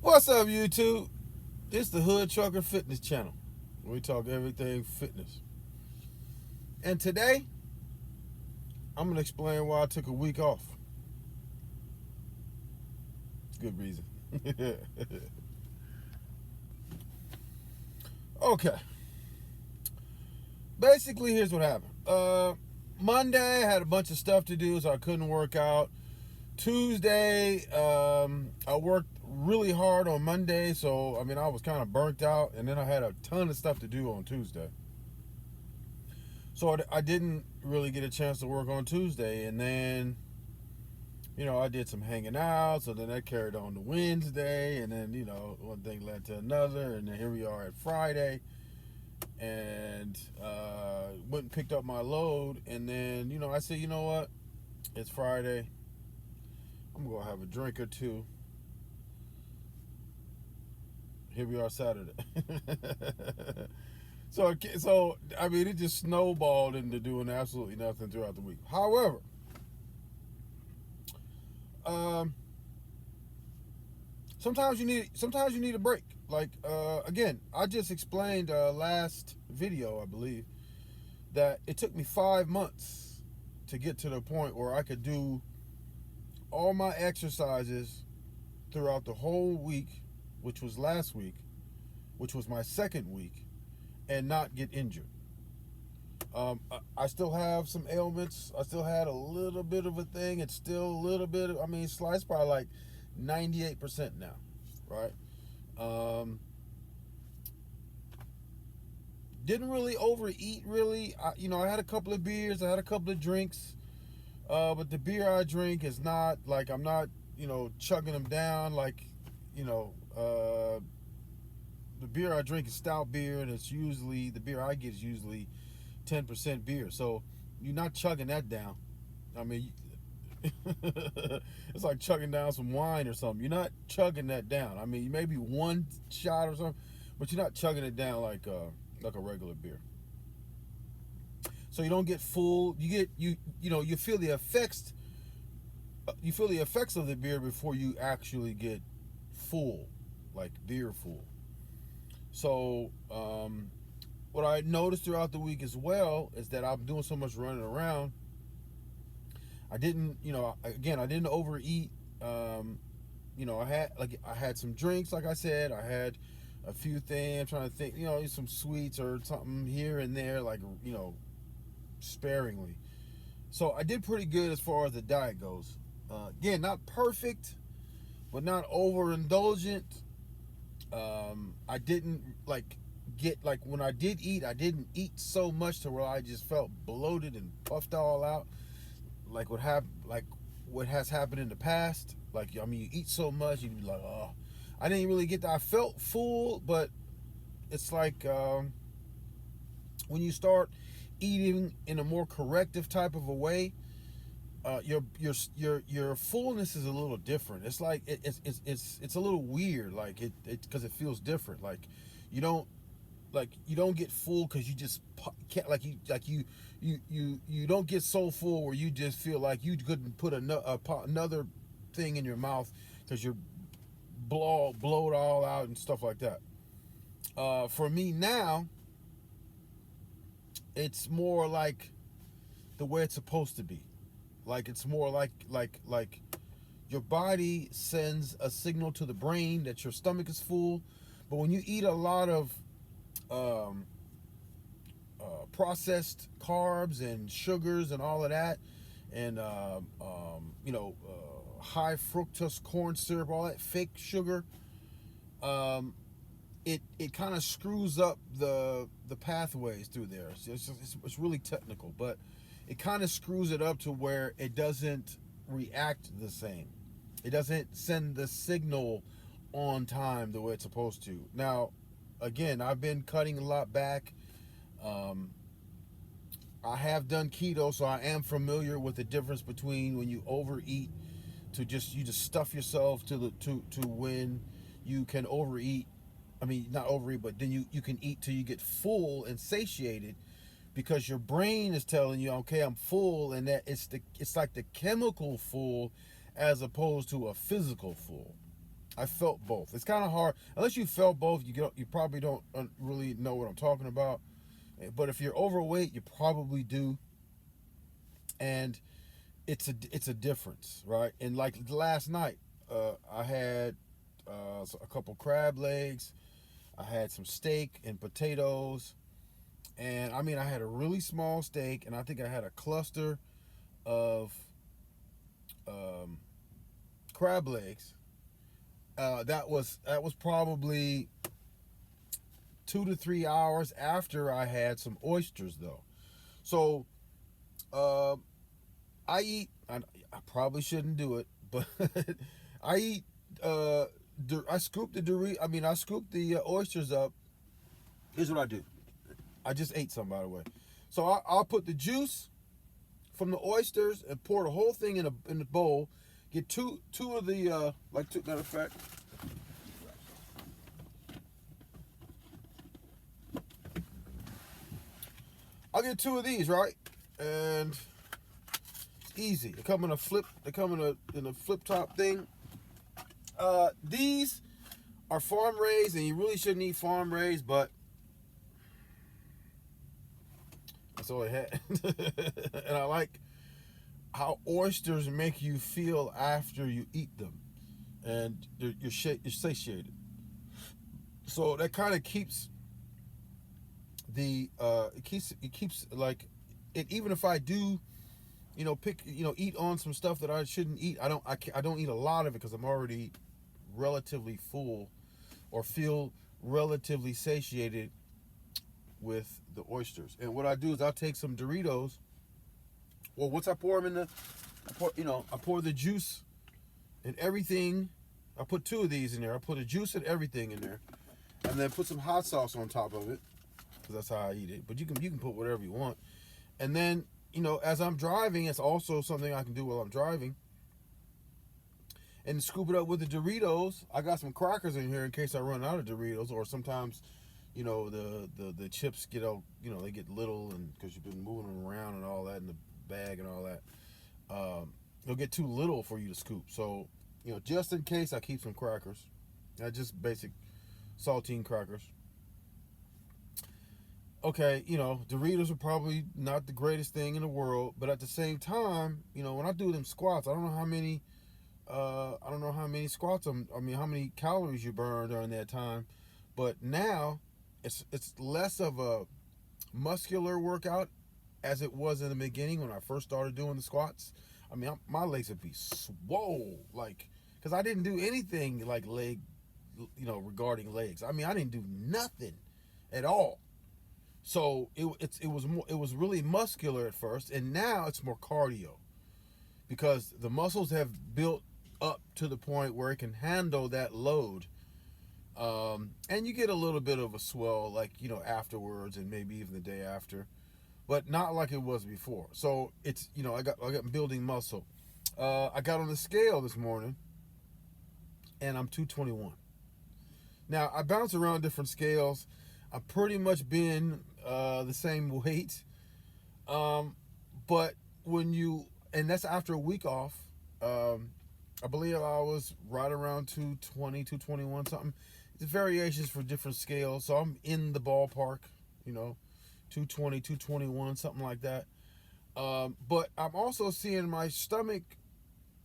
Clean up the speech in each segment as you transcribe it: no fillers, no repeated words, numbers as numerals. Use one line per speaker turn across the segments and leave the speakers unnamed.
What's up, YouTube? It's the Hood Trucker Fitness Channel. We talk everything fitness. And today, I'm going to explain why I took a week off. Good reason. Okay. Basically, here's what happened. Monday, I had a bunch of stuff to do, so I couldn't work out. Tuesday, I worked really hard on Monday, so I was kind of burnt out, and then I had a ton of stuff to do on Tuesday. So I didn't really get a chance to work on Tuesday, and then I did some hanging out, so then that carried on to Wednesday, and then one thing led to another, and then here we are at Friday, and went and picked up my load, and then I said, you know what, it's Friday, I'm gonna have a drink or two. Here we are Saturday. So it just snowballed into doing absolutely nothing throughout the week. However, sometimes you need a break. Like again, I just explained last video, I believe, that it took me 5 months to get to the point where I could do all my exercises throughout the whole week, which was last week, which was my second week, and not get injured. I still have some ailments. I still had a little bit of a thing. It's still a little bit. It's probably like 98% now, right? Didn't really overeat. Really, I had a couple of beers. I had a couple of drinks. But the beer I drink is not like I'm not chugging them down like the beer I drink is stout beer, and it's usually the beer I get is usually 10% beer. So you're not chugging that down. I mean, it's like chugging down some wine or something. You're not chugging that down. I mean, maybe one shot or something, but you're not chugging it down like a regular beer. So you don't get full. You get you feel the effects. You feel the effects of the beer before you actually get full, like beer full. So what I noticed throughout the week as well is that I'm doing so much running around. I didn't, I didn't overeat. I had some drinks, like I said. I had a few things. I'm trying to think, some sweets or something here and there, like sparingly. So I did pretty good as far as the diet goes. Again, not perfect, but not overindulgent. I didn't when I did eat, I didn't eat so much to where I just felt bloated and puffed all out, like what has happened in the past. Like you eat so much, you'd be like, oh, I didn't really get that. I felt full, but it's like when you start eating in a more corrective type of a way, your fullness is a little different. It's like it's a little weird, like it because it feels different. Like you don't get full because you just can't you don't get so full where you just feel like you couldn't put another thing in your mouth because you're blow it all out and stuff like that. For me now, it's more like the way it's supposed to be. Like it's more like your body sends a signal to the brain that your stomach is full, but when you eat a lot of processed carbs and sugars and all of that, and high fructose corn syrup, all that fake sugar, it kind of screws up the pathways through there. It's really technical, but it kind of screws it up to where it doesn't react the same. It doesn't send the signal on time the way it's supposed to. Now, again, I've been cutting a lot back. I have done keto, so I am familiar with the difference between when you overeat you just stuff yourself to when you can overeat. I mean, not overeat, but then you can eat till you get full and satiated, because your brain is telling you, okay, I'm full, and that it's like the chemical full as opposed to a physical full. I felt both. It's kind of hard unless you felt both. You probably don't really know what I'm talking about. But if you're overweight, you probably do, and it's a difference, right? And like last night, I had a couple crab legs. I had some steak and potatoes, and I mean I had a really small steak, and I think I had a cluster of um, crab legs. That was probably 2 to 3 hours after I had some oysters, though. So uh, I eat. I probably shouldn't do it, but I eat. I scoop the I scoop the oysters up. Here's what I do. I just ate some, by the way. So I'll put the juice from the oysters and pour the whole thing in a bowl. Get two of the matter of fact. I'll get two of these, right? And it's easy. They come in a flip. They come in a flip top thing. These are farm raised, and you really shouldn't eat farm raised, but that's all I had. And I like how oysters make you feel after you eat them, and you're satiated. So that kind of keeps it keeps like it. Even if I do, eat on some stuff that I shouldn't eat, I don't eat a lot of it because I'm already relatively full or feel relatively satiated with the oysters. And what I do is I'll take some Doritos. Well, once I pour them I pour the juice and everything. I put two of these in there. I put the juice and everything in there, and then put some hot sauce on top of it, because that's how I eat it. But you can put whatever you want. And then, as I'm driving, it's also something I can do while I'm driving. And scoop it up with the Doritos. I got some crackers in here in case I run out of Doritos, or sometimes, the chips get out, they get little, and because you've been moving them around and all that in the bag and all that, it'll get too little for you to scoop. So, just in case, I keep some crackers. Just basic saltine crackers. Okay, Doritos are probably not the greatest thing in the world, but at the same time, when I do them squats, I don't know how many squats how many calories you burn during that time. But now it's less of a muscular workout as it was in the beginning when I first started doing the squats. My legs would be swole, like, because I didn't do anything like regarding legs. I didn't do nothing at all. So it was really muscular at first, and now it's more cardio because the muscles have built up to the point where it can handle that load. And you get a little bit of a swell, like, afterwards, and maybe even the day after, but not like it was before. So it's, I got building muscle. I got on the scale this morning, and I'm 221. Now I bounce around different scales. I've pretty much been the same weight, but and that's after a week off. I believe I was right around 220, 221, something. It's variations for different scales, so I'm in the ballpark, 220, 221, something like that. But I'm also seeing my stomach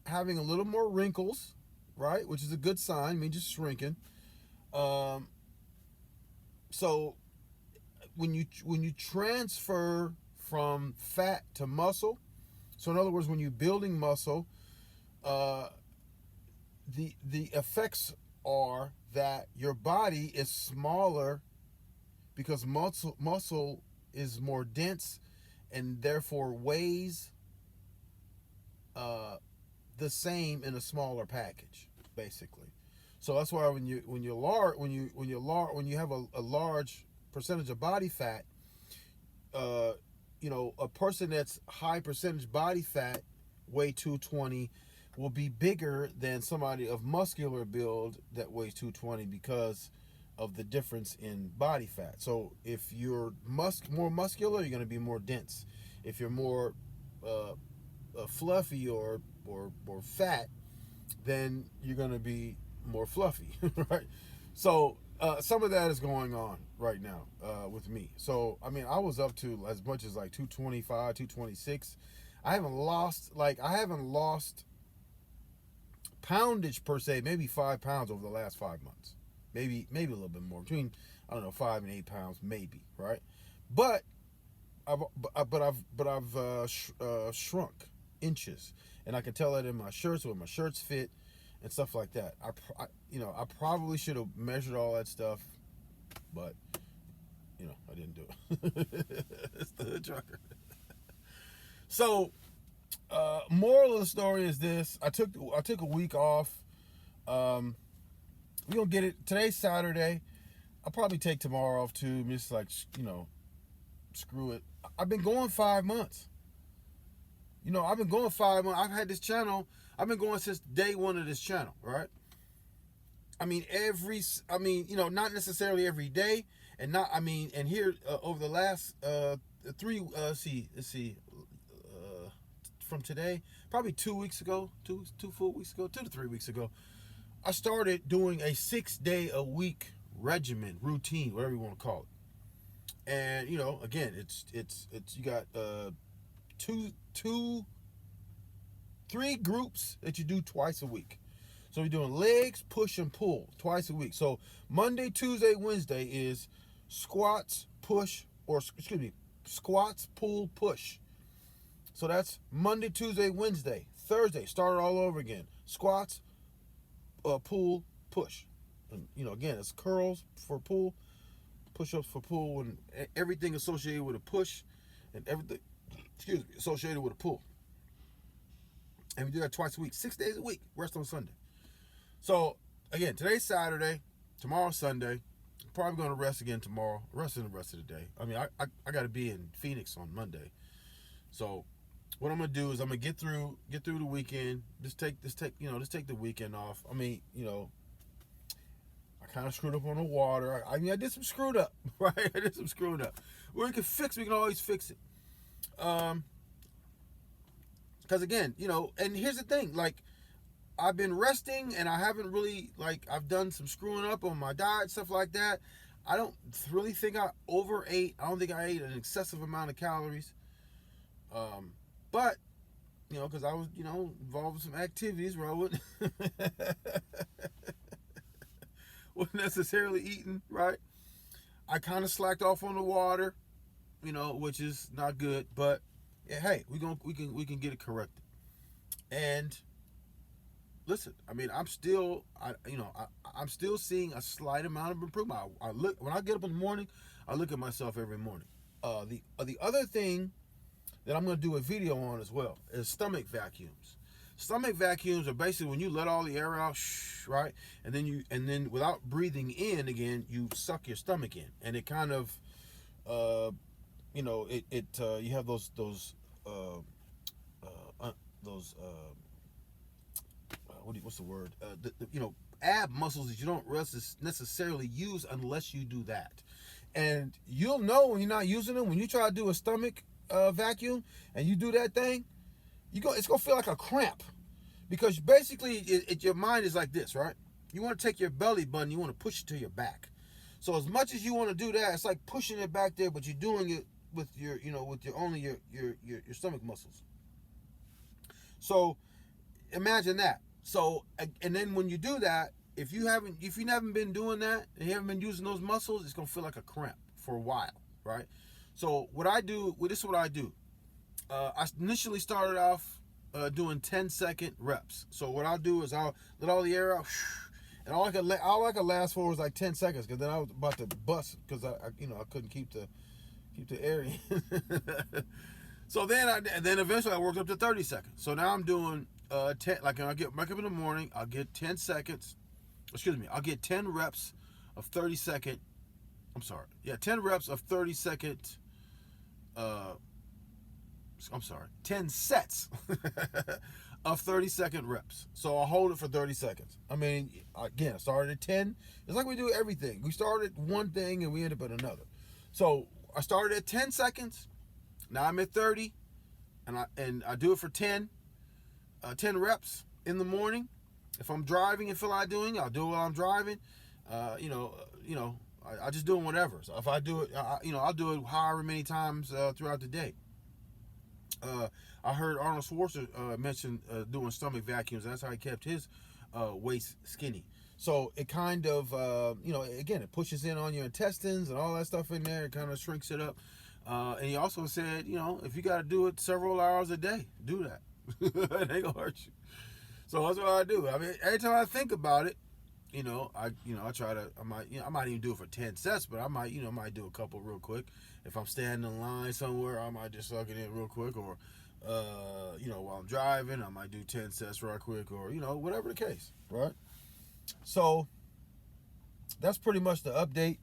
having a little more wrinkles, right, which is a good sign, just shrinking. So when you transfer from fat to muscle, so in other words, when you're building muscle, the effects are that your body is smaller because muscle is more dense and therefore weighs the same in a smaller package, basically. So that's why when you have a large percentage of body fat, a person that's high percentage body fat, weigh 220, will be bigger than somebody of muscular build that weighs 220 because of the difference in body fat. So if you're more muscular, you're going to be more dense. If you're more fluffy or fat, then you're going to be more fluffy, right? So some of that is going on right now with me. So I mean, I was up to as much as like 225, 226. I haven't lost poundage per se, maybe 5 pounds over the last 5 months, maybe a little bit more, between I don't know 5 and 8 pounds, maybe, right? But I've shrunk inches, and I can tell that in my shirts, when my shirts fit and stuff like that. I probably should have measured all that stuff, but I didn't do it. It's the hood trucker. So, moral of the story is this: I took a week off. We gonna get it. Today's Saturday. I'll probably take tomorrow off too. Just like screw it. I've been going 5 months. I've been going 5 months. I've had this channel. I've been going since day one of this channel, right? I mean, not necessarily every day, and here over the last three. Let's see, from today, probably 2 weeks ago, two full weeks ago, 2 to 3 weeks ago, I started doing a 6-day-a-week regimen, routine, whatever you want to call it. And again, it's you got 3 groups that you do twice a week. So we're doing legs, push, and pull twice a week. So Monday, Tuesday, Wednesday is squats, push, squats, pull, push. So that's Monday, Tuesday, Wednesday. Thursday, start it all over again. Squats, pull, push. And again, it's curls for pull, push-ups for pull, and everything associated with a push, and everything associated with a pull. And we do that twice a week, 6 days a week, rest on Sunday. So again, today's Saturday, tomorrow's Sunday. I'm probably going to rest again tomorrow, resting the rest of the day. I mean, I got to be in Phoenix on Monday. So what I'm going to do is I'm going to get through the weekend, just take the weekend off. I mean, I kind of screwed up on the water. I did some screwed up, right? I did some screwed up. We can always fix it. Because again, and here's the thing, like, I've been resting, and I haven't really, I've done some screwing up on my diet, stuff like that. I don't really think I overate. I don't think I ate an excessive amount of calories. But, because I was, involved in some activities where I wasn't necessarily eating, right? I kind of slacked off on the water, which is not good, but yeah, hey, we can get it corrected. And listen, I mean, I'm still seeing a slight amount of improvement. I look when I get up in the morning, I look at myself every morning. The other thing that I'm going to do a video on as well is stomach vacuums. Stomach vacuums are basically when you let all the air out, right, and then without breathing in again, you suck your stomach in, and it kind of, you have those what's the word? Ab muscles that you don't necessarily use unless you do that. And you'll know when you're not using them. When you try to do a stomach vacuum and you do that thing, it's gonna feel like a cramp, because basically your mind is like this, right? You want to take your belly button, you want to push it to your back. So as much as you want to do that, it's like pushing it back there, but you're doing it with your stomach muscles. So imagine that. So, and then when you do that, if you haven't been doing that and you haven't been using those muscles, it's gonna feel like a cramp for a while, right? So this is what I do. I initially started off doing 10-second reps. So what I'll do is I'll let all the air out, and all I could last for was like 10 seconds, because then I was about to bust, because I couldn't keep the air in. So then eventually I worked up to 30 seconds. So now I'm doing 10. Like when I get back up in the morning, I'll get 10 seconds. I'll get 10 reps of 30 second. 10 reps of 30 second. 10 sets of 30-second reps. So I'll hold it for 30 seconds. I mean, again, I started at 10. It's like we do everything. We started one thing and we end up at another. So I started at 10 seconds. Now I'm at 30, and I do it for 10 reps in the morning, If I'm driving and feel like doing it, I'll do it while I'm driving. I just do it whatever. So if I do it, I'll do it however many times throughout the day. I heard Arnold Schwarzenegger mention doing stomach vacuums. That's how he kept his waist skinny. So it kind of, again, it pushes in on your intestines and all that stuff in there. It kind of shrinks it up. And he also said, if you got to do it several hours a day, do that. It ain't gonna hurt you. So that's what I do. I mean, every time I think about it, I try to. I might even do it for 10 sets, but I might do a couple real quick. If I'm standing in line somewhere, I might just suck it in real quick, or while I'm driving, I might do 10 sets right quick, or whatever the case, right? So that's pretty much the update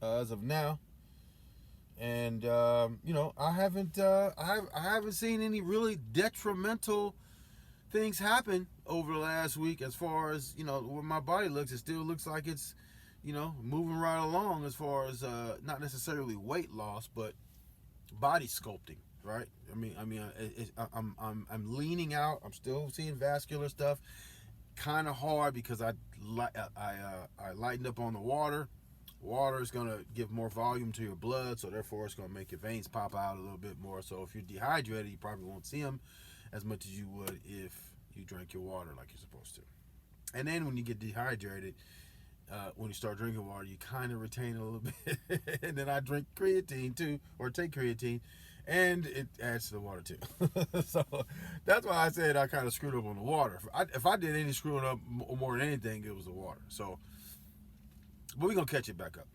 as of now. And I haven't seen any really detrimental things happen over the last week as far as where my body looks. It still looks like it's moving right along as far as not necessarily weight loss, but body sculpting, right? I'm leaning out. I'm still seeing vascular stuff, kind of hard because I lightened up on the water. Water is going to give more volume to your blood, so therefore it's going to make your veins pop out a little bit more. So if you're dehydrated, you probably won't see them as much as you would if you drank your water like you're supposed to. And then when you get dehydrated, when you start drinking water, you kind of retain a little bit. And then I drink creatine too, or take creatine, and it adds to the water too. So that's why I said I kind of screwed up on the water. If I did any screwing up more than anything, it was the water. So, but we're gonna catch it back up.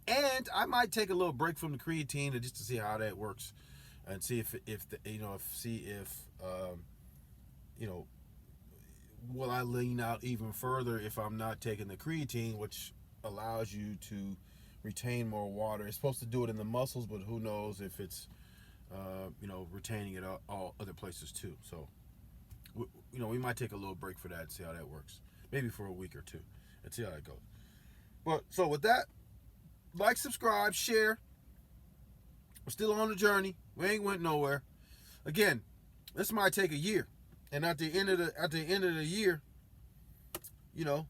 And I might take a little break from the creatine just to see how that works, and see if will I lean out even further if I'm not taking the creatine, which allows you to retain more water. It's supposed to do it in the muscles, but who knows if it's retaining it all other places too. So we might take a little break for that and see how that works, maybe for a week or two, and see how that goes. But so with that, like, subscribe, share. We're still on the journey. We ain't went nowhere. Again, this might take a year, and at the end of the year, you're gonna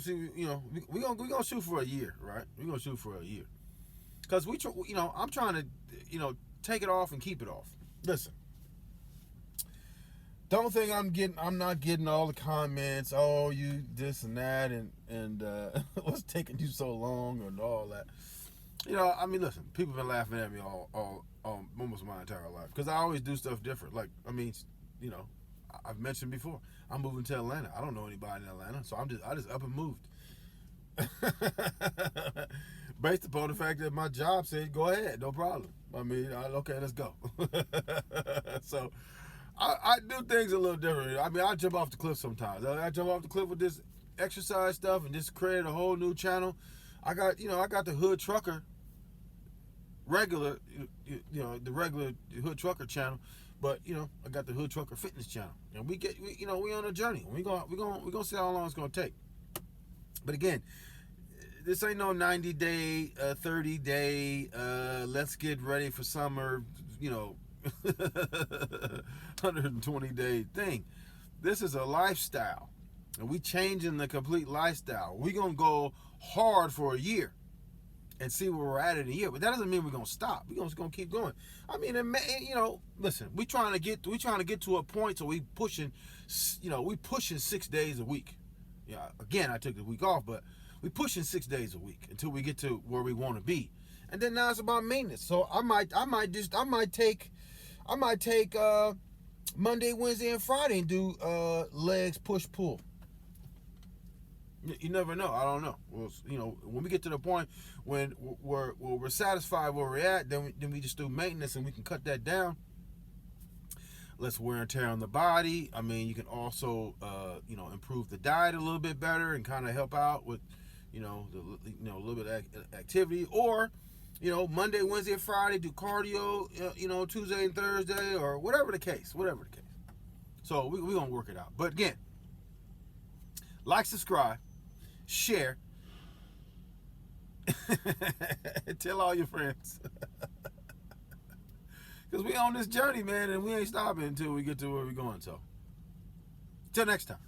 see. We gonna shoot for a year, right? We're gonna shoot for a year, because I'm trying to take it off and keep it off. Listen, don't think I'm not getting all the comments. Oh, you this and that, and what's taking you so long and all that. Listen, people have been laughing at me all almost my entire life, because I always do stuff different. Like, I've mentioned before, I'm moving to Atlanta. I don't know anybody in Atlanta, so I just up and moved. Based upon the fact that my job said, go ahead, no problem. Okay, let's go. So I do things a little different. I jump off the cliff sometimes. I jump off the cliff with this exercise stuff and just create a whole new channel. I got the Hood Trucker regular, the regular Hood Trucker channel, but I got the Hood Trucker Fitness channel, and we on a journey. We gonna see how long it's gonna take. But again, this ain't no 90-day, 30-day. Let's get ready for summer. 120-day thing. This is a lifestyle, and we changing the complete lifestyle. We gonna go hard for a year and see where we're at in a year, but that doesn't mean we're gonna stop. We're gonna keep going. Listen, we trying to get to a point, so we pushing 6 days a week. Again, I took the week off, but we pushing 6 days a week until we get to where we want to be, and then now it's about maintenance. So I might take Monday, Wednesday, and Friday and do legs push pull. You never know. I don't know. Well, when we get to the point when we're satisfied where we're at, then we just do maintenance, and we can cut that down. Less wear and tear on the body. You can also improve the diet a little bit better and kind of help out with a little bit of activity, or Monday, Wednesday, and Friday do cardio. Tuesday and Thursday, or whatever the case. So we're gonna work it out. But again, like, subscribe, share, tell all your friends, because we on this journey, man, and we ain't stopping until we get to where we're going. So till next time.